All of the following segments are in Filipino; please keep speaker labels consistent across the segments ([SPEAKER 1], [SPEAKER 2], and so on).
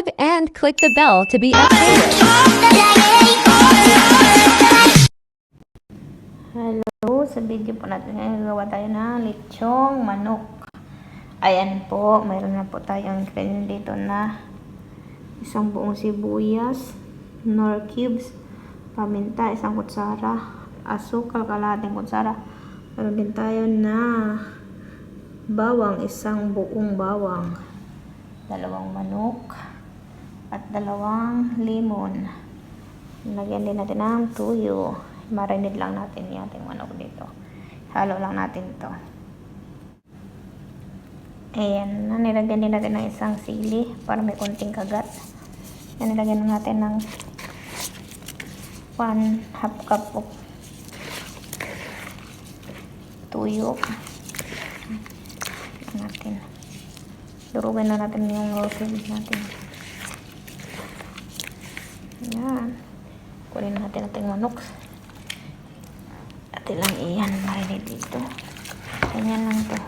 [SPEAKER 1] subscribe and click the bell to be updated.
[SPEAKER 2] Hello, sa video po natin ngayon gawa tayo ng lechong manok. Ayan po, mayroon na po tayong ingredient dito na isang buong sibuyas, nor cubes, paminta, isang kutsara, asukal, kalahating kutsara. Mayroon din tayo na bawang, isang buong bawang, dalawang manok, at dalawang lemon. Lagyan din natin ng tuyo. Marinate lang natin yung ating manok dito. Halo lang natin to. Ayan, nilagyan din natin ng isang sili para may konting kagat. Yan, nilagyan natin ng 1/2 cup of tuyo. Natin. Durugin na natin yung roasted natin. Ayan. Kunin natin ating manok. Ate lang iyan, marinate dito. Ganyan lang to.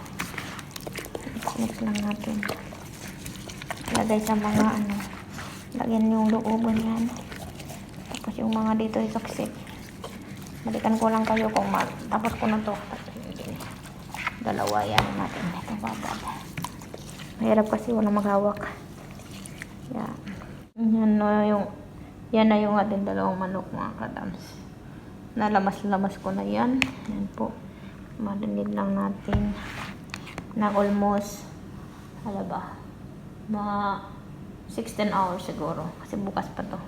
[SPEAKER 2] Mix lang natin. Lagay sa mga lagyan yung looban yan. Tapos yung mga dito isaksik. Balikan ko lang kayo kung tapos ko na to. Dalawa yan natin. Ito babad. Mahirap kasi wala maghawak. Yan. Yan na yung ating dalawang manok, mga kadams. Nalamas-lamas ko na yan. Yan po. Marinate lang natin na almost mga 16 hours siguro. Kasi bukas pa to.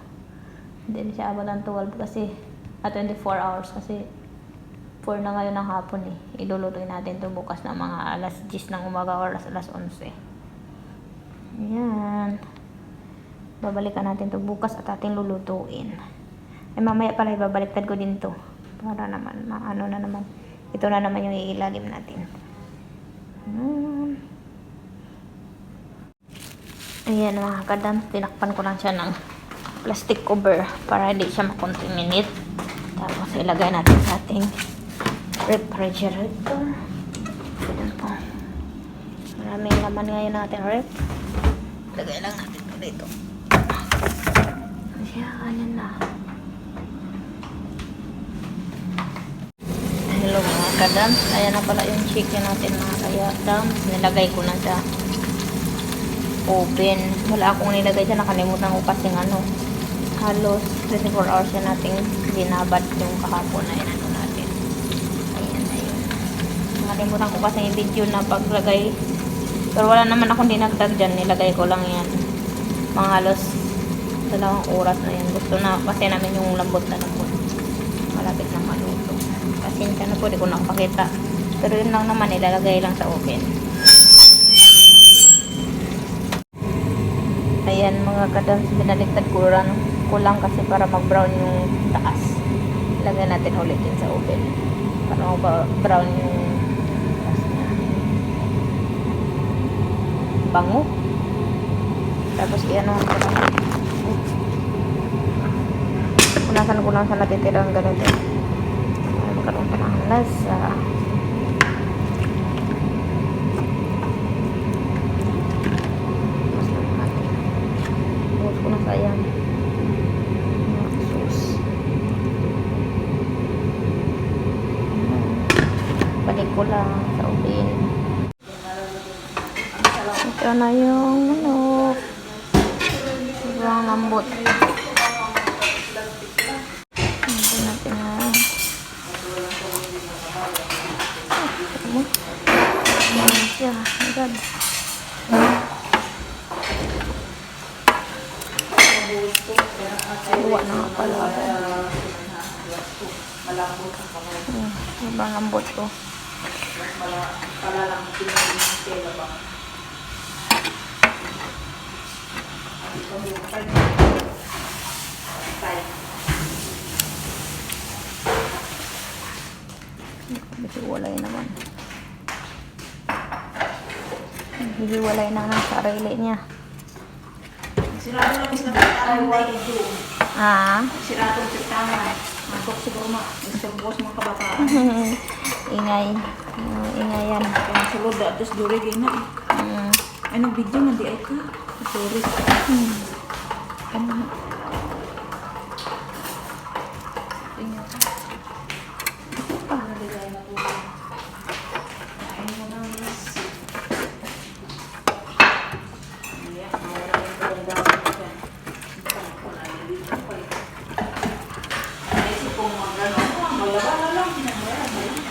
[SPEAKER 2] Hindi siya abot ng 12 kasi 24 hours kasi 4 na ngayon ng hapon eh. Ilulutuin natin to bukas na mga alas 10 ng umaga or alas 11. Ayan. Babalikan natin to bukas at ating lulutuin. Ay mamaya pala ibabaliktad ko din to. Para naman, maano na naman. Ito na naman yung iilalim natin. Ayan mga kadam. Tinakpan ko lang siya ng plastic cover para hindi siya makontaminate. Tapos ilagay natin sa ating refrigerator. Ayan po. Maraming laman ngayon natin ref. Lagay lang natin ito dito. Ayan na. Hello mga kadams. Ayan na pala yung chicken natin mga kadams. Nilagay ko na sa oven. Wala akong nilagay dyan. Nakalimutan ko kasi halos 24 hours na natin ginabad yung kahapon na yan natin. Ayan na yun. Nakalimutan ko kasi yung video na paglagay. Pero wala naman akong dinagdag dyan. Nilagay ko lang yan. Mga halos 2 oras na yan. Gusto na kasi namin yung lambot na lambot. Malapit na maluto. Pasensya na po, di ko nakapakita. Pero yun lang naman, ilalagay lang sa oven. Ayan mga kadams, binaliktad ko lang kasi para mag-brown yung taas. Ilagay natin ulit din sa oven. Para mag-brown yung taas niya. Bango. Tapos iano ko lang. Punasan ko lang sa natitirang ganito. Magkaroon pa ng lasa. Buhos ko na sayang. Sauce. Balik ko lang sa oven. Ito na yung manok. Sobrang lambot. Ito natin na. Ayan siya. Agad. Buwa na nga pala. Sobrang lambot ko. Hihiwalay naman. Hihiwalay na ng sarili niya.
[SPEAKER 3] Sirado na bis na pagkakalay ito.
[SPEAKER 2] Sirado ang pagkakalay.
[SPEAKER 3] Masok siguro Mr. Boss mga kabataan.
[SPEAKER 2] Ingay. Ingay yan.
[SPEAKER 3] Kaya sulod, tapos duri gina eh. Ay, nag-video nga di ay ka. Sorry. Tingnan ko. Ano design na po? Kain mo na, miss. Ayan, mawala yung dapat ko dyan. Wala na dito pa eh. Naisip kong mag-ano. Malaba na lang. Wala na yun.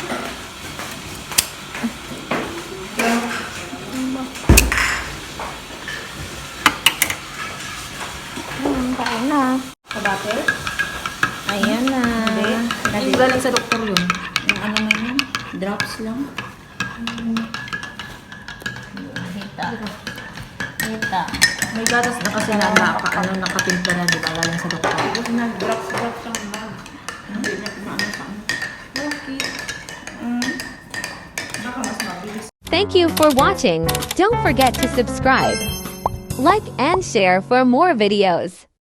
[SPEAKER 2] Kain na.
[SPEAKER 3] Sa butter?
[SPEAKER 2] Ayan na.
[SPEAKER 3] Yung galing sa doktor yun. Yung ano na yun? Drops lang.
[SPEAKER 2] Hita. Hita.
[SPEAKER 3] May gatas na kasi na nakatimpla na, di ba? Galing sa doktor. Drops lang ba? Hindi na kumaano sa ano. Okay. Baka mas mabilis.
[SPEAKER 1] Thank you for watching. Don't forget to subscribe, like and share for more videos.